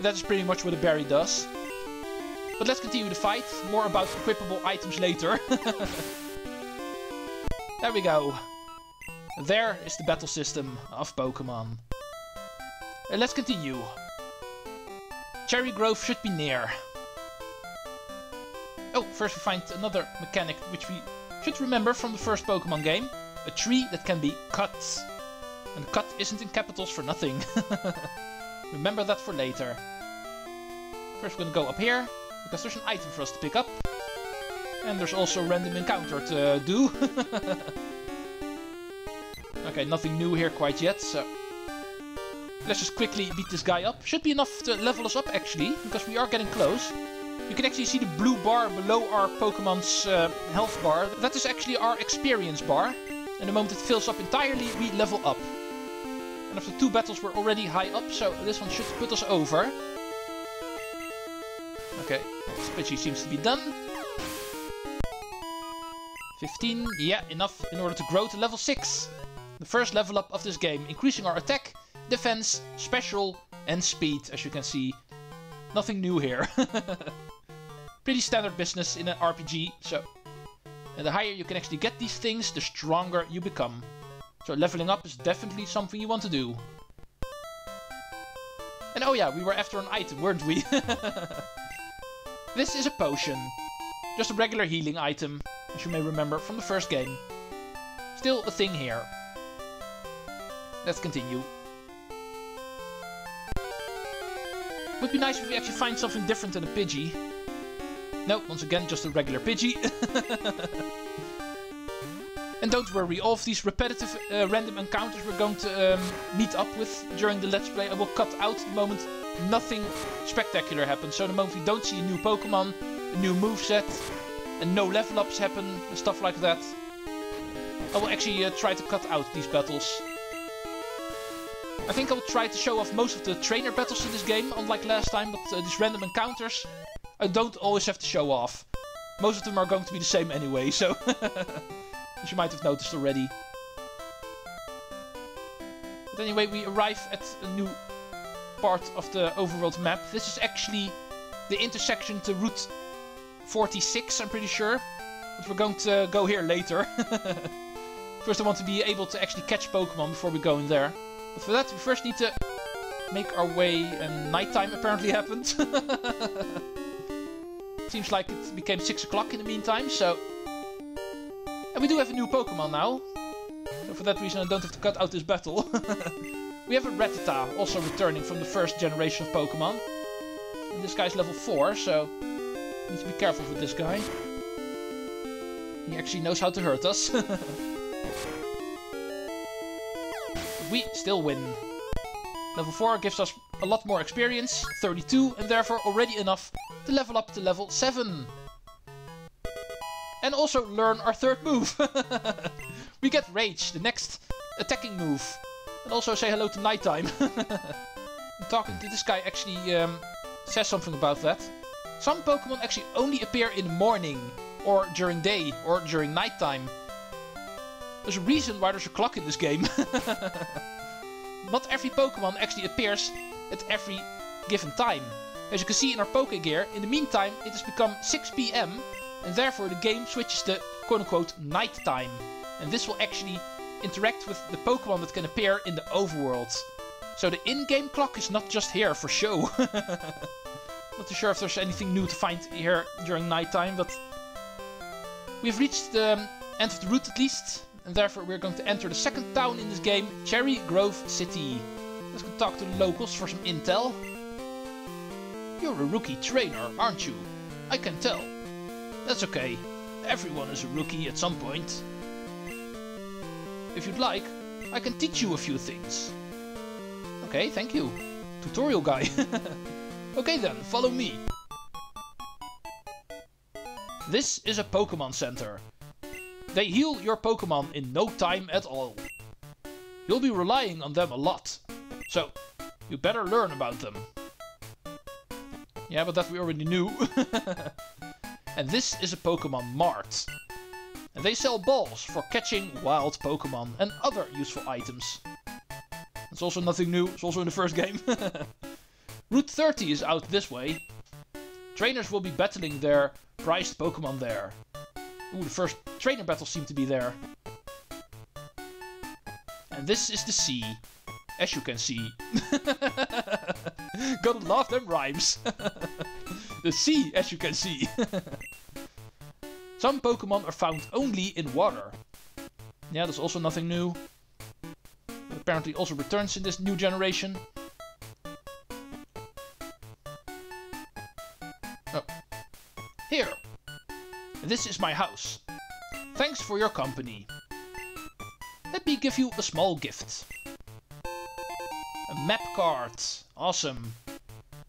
That is pretty much what a berry does. But let's continue the fight. More about equipable items later. There we go. There is the battle system of Pokémon. Let's continue. Cherrygrove should be near. Oh, first we find another mechanic which we should remember from the first Pokemon game. A tree that can be cut. And cut isn't in capitals for nothing. Remember that for later. First we're gonna go up here, because there's an item for us to pick up. And there's also a random encounter to do. Okay, nothing new here quite yet, so... Let's just quickly beat this guy up. Should be enough to level us up actually, because we are getting close. You can actually see the blue bar below our Pokemon's health bar. That is actually our experience bar. And the moment it fills up entirely, we level up. And after 2 battles we're already high up, so this one should put us over. Okay, Spitchy seems to be done. 15, yeah, enough in order to grow to level 6. The first level up of this game, increasing our attack, defense, special, and speed, as you can see. Nothing new here. Pretty standard business in an RPG, so... And the higher you can actually get these things, the stronger you become. So leveling up is definitely something you want to do. And oh yeah, we were after an item, weren't we? This is a potion. Just a regular healing item, as you may remember from the first game. Still a thing here. Let's continue. Would be nice if we actually find something different than a Pidgey. No, once again, just a regular Pidgey. And don't worry, all of these repetitive random encounters we're going to meet up with during the Let's Play, I will cut out the moment nothing spectacular happens. So the moment we don't see a new Pokemon, a new moveset, and no level ups happen, and stuff like that, I will actually try to cut out these battles. I think I will try to show off most of the trainer battles in this game, unlike last time, but these random encounters, I don't always have to show off. Most of them are going to be the same anyway, so... As you might have noticed already. But anyway, we arrive at a new part of the overworld map. This is actually the intersection to Route 46, I'm pretty sure. But we're going to go here later. First I want to be able to actually catch Pokemon before we go in there. But for that we first need to make our way, and nighttime apparently happened. Seems like it became 6 o'clock in the meantime, so... And we do have a new Pokemon now. So for that reason I don't have to cut out this battle. We have a Rattata, also returning from the first generation of Pokemon. And this guy's level 4, so... Need to be careful with this guy. He actually knows how to hurt us. We still win. Level 4 gives us a lot more experience, 32, and therefore already enough to level up to level 7. And also learn our 3rd move. We get Rage, the next attacking move. And also say hello to nighttime. Talking to this guy actually says something about that. Some Pokemon actually only appear in the morning, or during day, or during nighttime. There's a reason why there's a clock in this game. Not every Pokemon actually appears at every given time. As you can see in our Pokegear, in the meantime it has become 6 PM. And therefore the game switches to quote-unquote night time. And this will actually interact with the Pokemon that can appear in the overworld. So the in-game clock is not just here for show. Not too sure if there's anything new to find here during nighttime, but... We've reached the end of the route at least. And therefore we're going to enter the 2nd town in this game, Cherrygrove City. Let's go talk to the locals for some intel. You're a rookie trainer, aren't you? I can tell. That's okay. Everyone is a rookie at some point. If you'd like, I can teach you a few things. Okay, thank you. Tutorial guy. Okay then, follow me. This is a Pokemon Center. They heal your Pokemon in no time at all. You'll be relying on them a lot. So, you better learn about them. Yeah, but that we already knew. And this is a Pokemon Mart. And they sell balls for catching wild Pokemon and other useful items. It's also nothing new, it's also in the first game. Route 30 is out this way. Trainers will be battling their prized Pokemon there. Ooh, the first trainer battles seem to be there. And this is the sea, as you can see. Gotta love them rhymes. The sea, as you can see. Some Pokemon are found only in water. Yeah, that's also nothing new. It apparently also returns in this new generation. Oh. Here. This is my house. Thanks for your company. Let me give you a small gift. A map card. Awesome.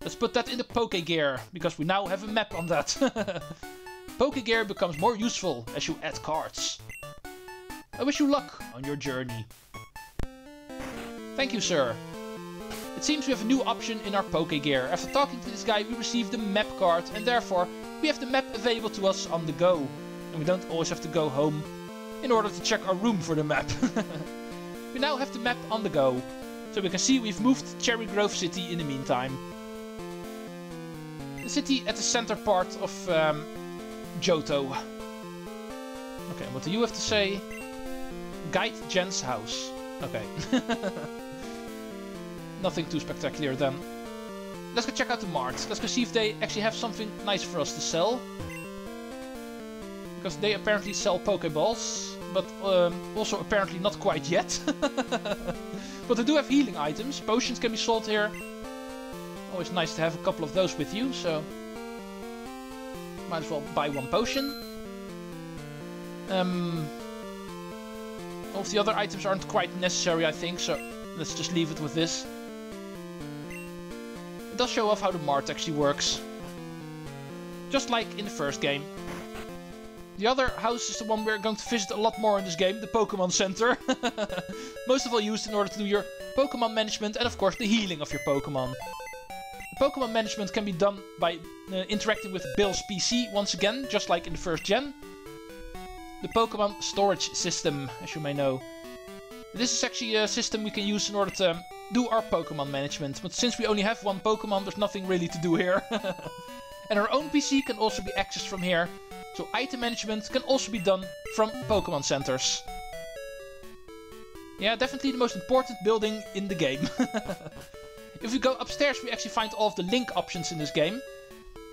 Let's put that in the Pokégear, because we now have a map on that. Pokégear becomes more useful as you add cards. I wish you luck on your journey. Thank you, sir. It seems we have a new option in our Pokégear. After talking to this guy, we received the map card, and therefore we have the map available to us on the go. And we don't always have to go home in order to check our room for the map. We now have the map on the go. So we can see we've moved Cherrygrove City in the meantime. The city at the center part of Johto. Okay, what do you have to say? Guide Jen's house. Okay. Nothing too spectacular then. Let's go check out the mart. Let's go see if they actually have something nice for us to sell. Because they apparently sell Pokeballs, but also apparently not quite yet. But they do have healing items. Potions can be sold here. Always nice to have a couple of those with you, so might as well buy one potion. All of the other items aren't quite necessary, I think, so let's just leave it with this. It does show off how the mart actually works. Just like in the first game. The other house is the one we're going to visit a lot more in this game, the Pokémon Center. Most of all used in order to do your Pokémon management and of course the healing of your Pokémon. The Pokémon management can be done by interacting with Bill's PC once again, just like in the first gen. The Pokémon storage system, as you may know. This is actually a system we can use in order to do our Pokémon management, but since we only have one Pokémon, there's nothing really to do here. And our own PC can also be accessed from here. So item management can also be done from Pokémon centers. Yeah, definitely the most important building in the game. If we go upstairs, we actually find all of the link options in this game.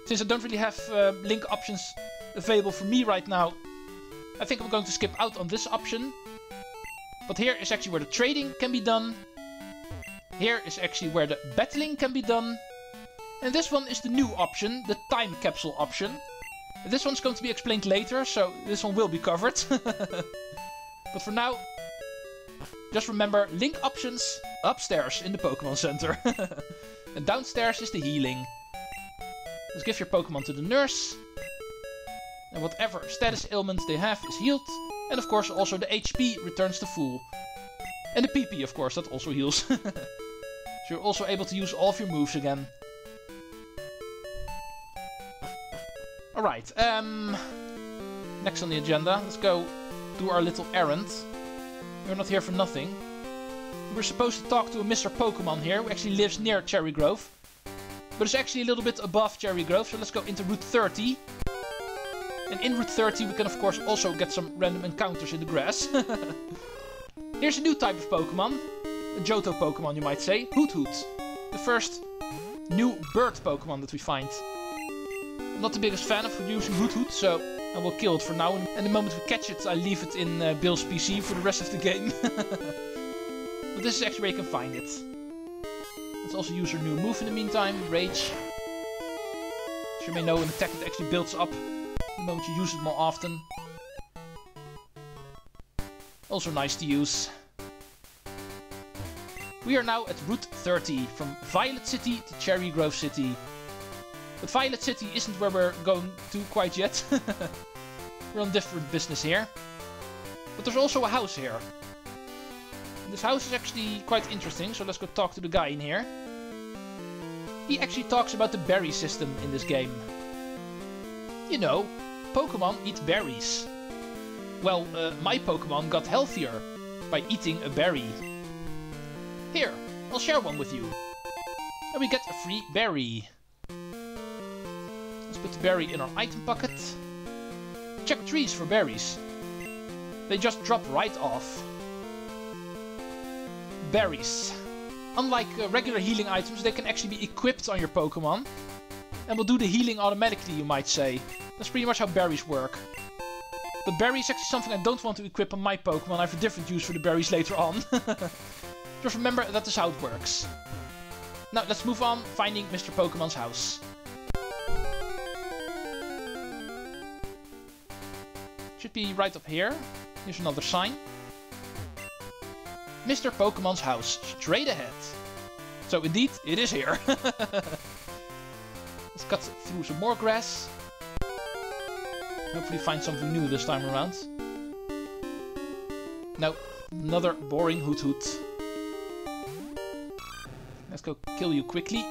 Since I don't really have link options available for me right now, I think I'm going to skip out on this option. But here is actually where the trading can be done. Here is actually where the battling can be done. And this one is the new option, the time capsule option. This one's going to be explained later, so this one will be covered. But for now, just remember link options upstairs in the Pokémon Center. And downstairs is the healing. Just give your Pokémon to the nurse. And whatever status ailment they have is healed. And of course also the HP returns to full. And the PP of course, that also heals. So you're also able to use all of your moves again. Alright, next on the agenda, let's go do our little errand. We're not here for nothing. We're supposed to talk to a Mr. Pokemon here, who actually lives near Cherrygrove. But it's actually a little bit above Cherrygrove, so let's go into Route 30. And in Route 30 we can of course also get some random encounters in the grass. Here's a new type of Pokemon. A Johto Pokemon you might say, Hoot Hoot. The first new bird Pokemon that we find. I'm not the biggest fan of using Hoot Hoot, so I will kill it for now. And the moment we catch it, I leave it in Bill's PC for the rest of the game. But this is actually where you can find it. Let's also use our new move in the meantime, Rage. As you may know, an attack that actually builds up the moment you use it more often. Also nice to use. We are now at Route 30, from Violet City to Cherrygrove City. But Violet City isn't where we're going to quite yet. We're on different business here. But there's also a house here. And this house is actually quite interesting, so let's go talk to the guy in here. He actually talks about the berry system in this game. You know, Pokemon eat berries. Well, my Pokemon got healthier by eating a berry. Here, I'll share one with you. And we get a free berry. Let's put the berry in our item pocket. Check trees for berries. They just drop right off. Berries. Unlike regular healing items, they can actually be equipped on your Pokemon. And will do the healing automatically, you might say. That's pretty much how berries work. But berries is actually something I don't want to equip on my Pokemon. I have a different use for the berries later on. Just remember that is how it works. Now let's move on, finding Mr. Pokemon's house. Should be right up here. Here's another sign. Mr. Pokemon's house, straight ahead. So indeed, it is here. Let's cut through some more grass. Hopefully find something new this time around. No, another boring hoot hoot. Let's go kill you quickly.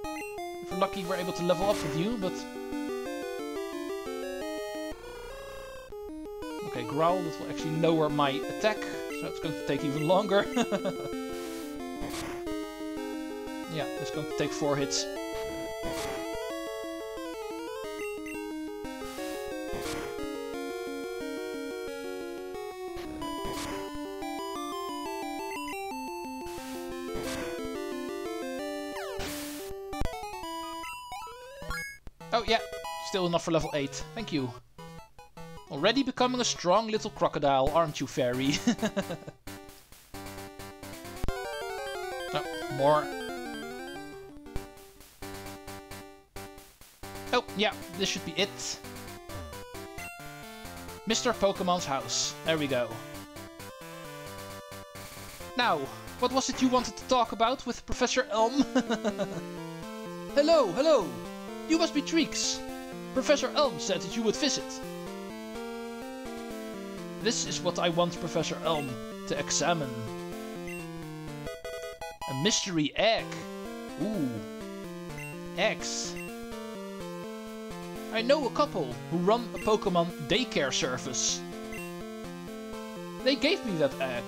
If we're lucky, we're able to level up with you, but... Okay, Growl, that will actually lower my attack, so it's going to take even longer. Yeah, it's going to take 4 hits. Oh yeah, still enough for level 8. Thank you. Already becoming a strong little crocodile, aren't you, fairy? Oh, more. Oh, yeah, this should be it. Mr. Pokemon's house. There we go. Now, what was it you wanted to talk about with Professor Elm? Hello, hello! You must be Treecks. Professor Elm said that you would visit. This is what I want Professor Elm to examine. A mystery egg. Ooh. Eggs. I know a couple who run a Pokemon daycare service. They gave me that egg.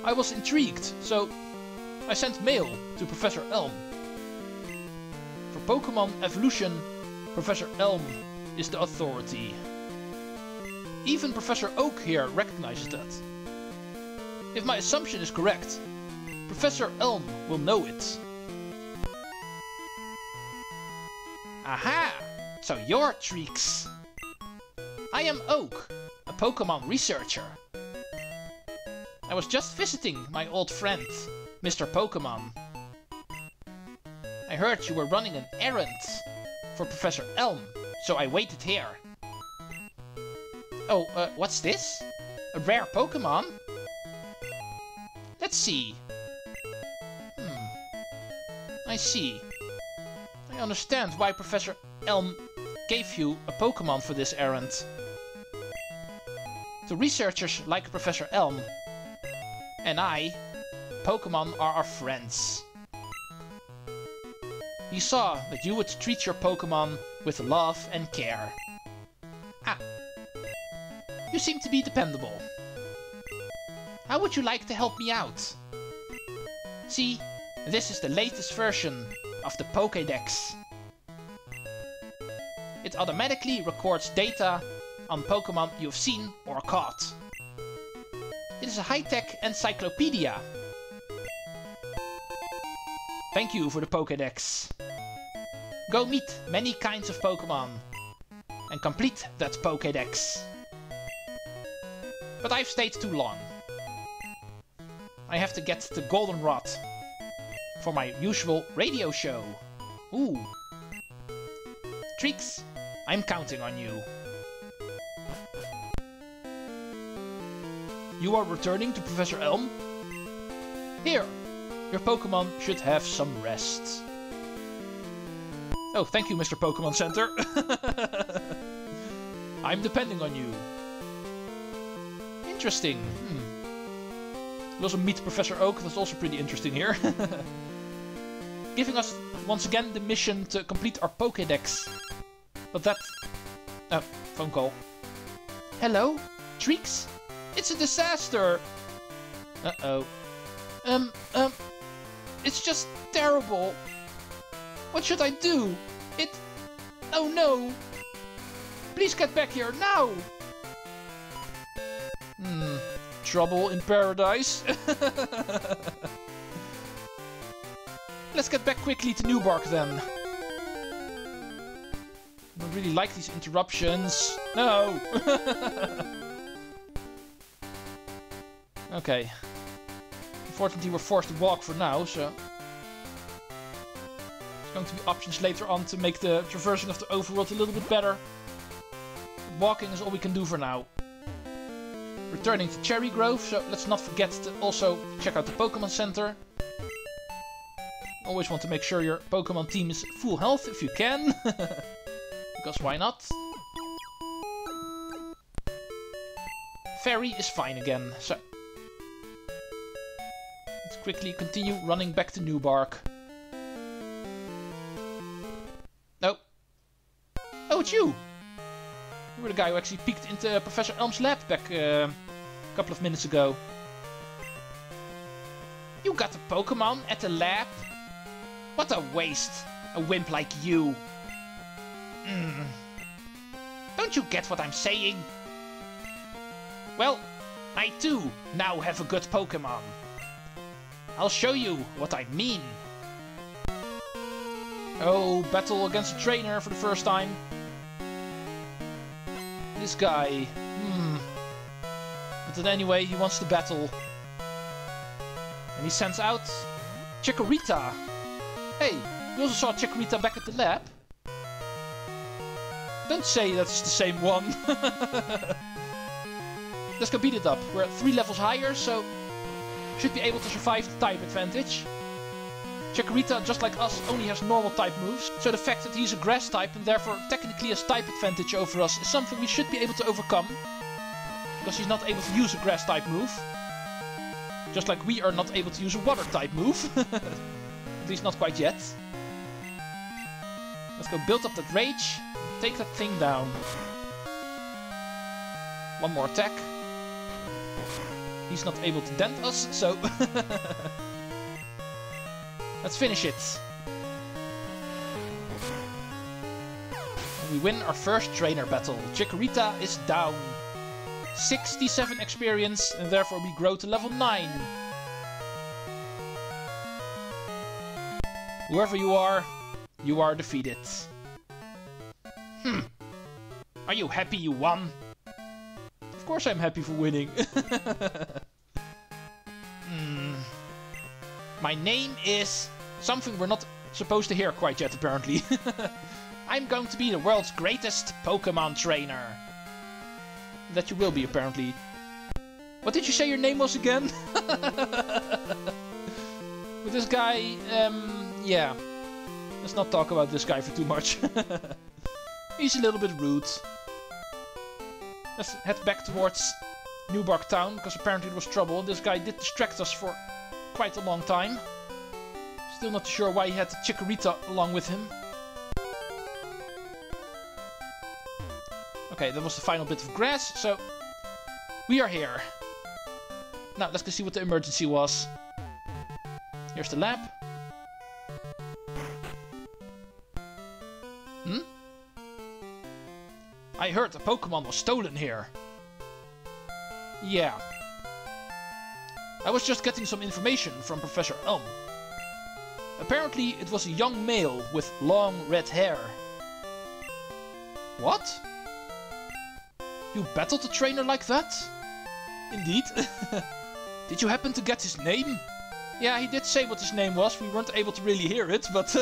I was intrigued, so I sent mail to Professor Elm. For Pokemon evolution, Professor Elm is the authority. Even Professor Oak here recognizes that. If my assumption is correct, Professor Elm will know it. Aha! So you're Treecks. I am Oak, a Pokemon researcher. I was just visiting my old friend, Mr. Pokemon. I heard you were running an errand for Professor Elm, so I waited here. Oh, what's this? A rare Pokemon? Let's see. I see. I understand why Professor Elm gave you a Pokemon for this errand. The researchers like Professor Elm, and I, Pokemon are our friends. He saw that you would treat your Pokemon with love and care. Ah. You seem to be dependable. How would you like to help me out? See, this is the latest version of the Pokédex. It automatically records data on Pokemon you've seen or caught. It is a high-tech encyclopedia. Thank you for the Pokédex. Go meet many kinds of Pokemon and complete that Pokédex. But I've stayed too long. I have to get the Goldenrod for my usual radio show. Ooh. Treecks, I'm counting on you. You are returning to Professor Elm? Here, your Pokemon should have some rest. Oh, thank you, Mr. Pokemon Center. I'm depending on you. Interesting. We also meet Professor Oak, that's also pretty interesting here. Giving us, once again, the mission to complete our Pokédex. But that... Oh, phone call. Hello? Treecks? It's a disaster! Uh-oh. It's just terrible. What should I do? Oh no! Please get back here now! Trouble in paradise. Let's get back quickly to Newbark then. I don't really like these interruptions. No! Okay. Unfortunately, we're forced to walk for now, so... There's going to be options later on to make the traversing of the overworld a little bit better. But walking is all we can do for now. Returning to Cherrygrove, so let's not forget to also check out the Pokémon Center. Always want to make sure your Pokémon team is full health if you can. Because why not? Fairy is fine again, so... Let's quickly continue running back to Newbark. No. Oh, it's you! You were the guy who actually peeked into Professor Elm's lab back a couple of minutes ago. You got a Pokémon at the lab? What a waste! A wimp like you! Don't you get what I'm saying? Well, I too now have a good Pokémon. I'll show you what I mean. Oh, battle against a trainer for the first time. This guy. But then anyway, he wants to battle. And he sends out Chikorita. Hey, you also saw Chikorita back at the lab? Don't say that's the same one. Let's go beat it up. We're 3 levels higher, so should be able to survive the type advantage. Chikorita, just like us, only has normal type moves, so the fact that he's a grass type and therefore technically has type advantage over us is something we should be able to overcome. Because he's not able to use a grass type move. Just like we are not able to use a water type move. At least not quite yet. Let's go build up that rage. Take that thing down. One more attack. He's not able to dent us, so... Let's finish it. And we win our first trainer battle. Chikorita is down. 67 experience, and therefore we grow to level 9. Whoever you are defeated. Are you happy you won? Of course I'm happy for winning. My name is something we're not supposed to hear quite yet, apparently. I'm going to be the world's greatest Pokémon trainer. That you will be, apparently. What did you say your name was again? With this guy, yeah. Let's not talk about this guy for too much. He's a little bit rude. Let's head back towards Newbark Town, because apparently there was trouble. This guy did distract us for quite a long time. Still not sure why he had Chikorita along with him. Okay, that was the final bit of grass, so we are here. Now, let's go see what the emergency was. Here's the lab. I heard a Pokémon was stolen here. Yeah. I was just getting some information from Professor Elm. Apparently it was a young male with long red hair. What? You battled a trainer like that? Indeed. Did you happen to get his name? Yeah, he did say what his name was. We weren't able to really hear it, but...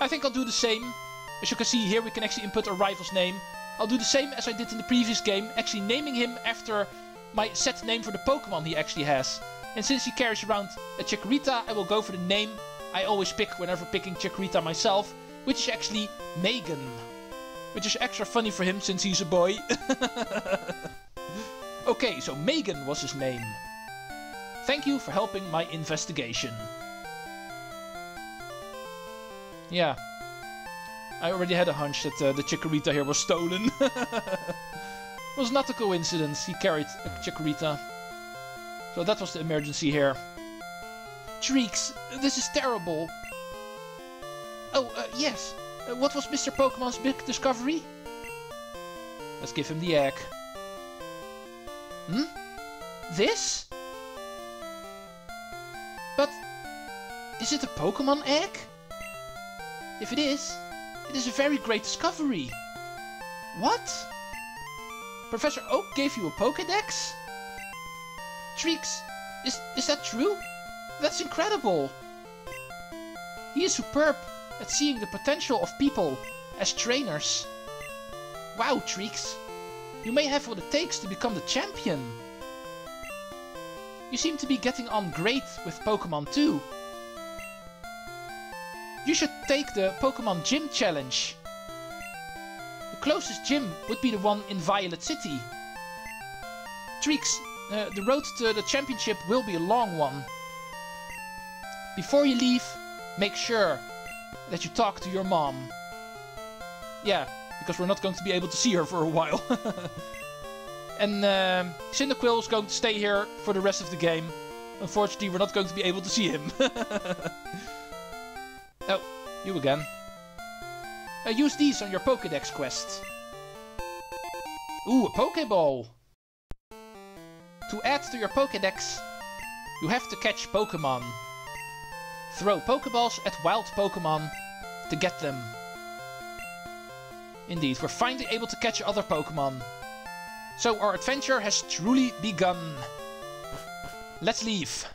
I think I'll do the same. As you can see here, we can actually input our rival's name. I'll do the same as I did in the previous game, actually naming him after my set name for the Pokemon he actually has. And since he carries around a Chikorita, I will go for the name I always pick whenever picking Chikorita myself, which is actually Megan. Which is extra funny for him since he's a boy. Okay, so Megan was his name. Thank you for helping my investigation. Yeah. I already had a hunch that the Chikorita here was stolen. It was not a coincidence, he carried a Chikorita. So that was the emergency here. Treecks, this is terrible. Oh, yes. What was Mr. Pokemon's big discovery? Let's give him the egg. Hmm? This? But is it a Pokemon egg? If it is a very great discovery. What? Professor Oak gave you a Pokédex? Treecks, is that true? That's incredible. He is superb at seeing the potential of people as trainers. Wow, Treecks. You may have what it takes to become the champion. You seem to be getting on great with Pokemon too. You should take the Pokemon Gym Challenge. The closest gym would be the one in Violet City. Treecks, the road to the championship will be a long one. Before you leave, make sure that you talk to your mom. Yeah, because we're not going to be able to see her for a while. And Cyndaquil is going to stay here for the rest of the game. Unfortunately, we're not going to be able to see him. Oh, you again. Use these on your Pokédex quest. Ooh, a Pokéball! To add to your Pokédex, you have to catch Pokémon. Throw Pokéballs at wild Pokémon to get them. Indeed, we're finally able to catch other Pokémon. So our adventure has truly begun. Let's leave.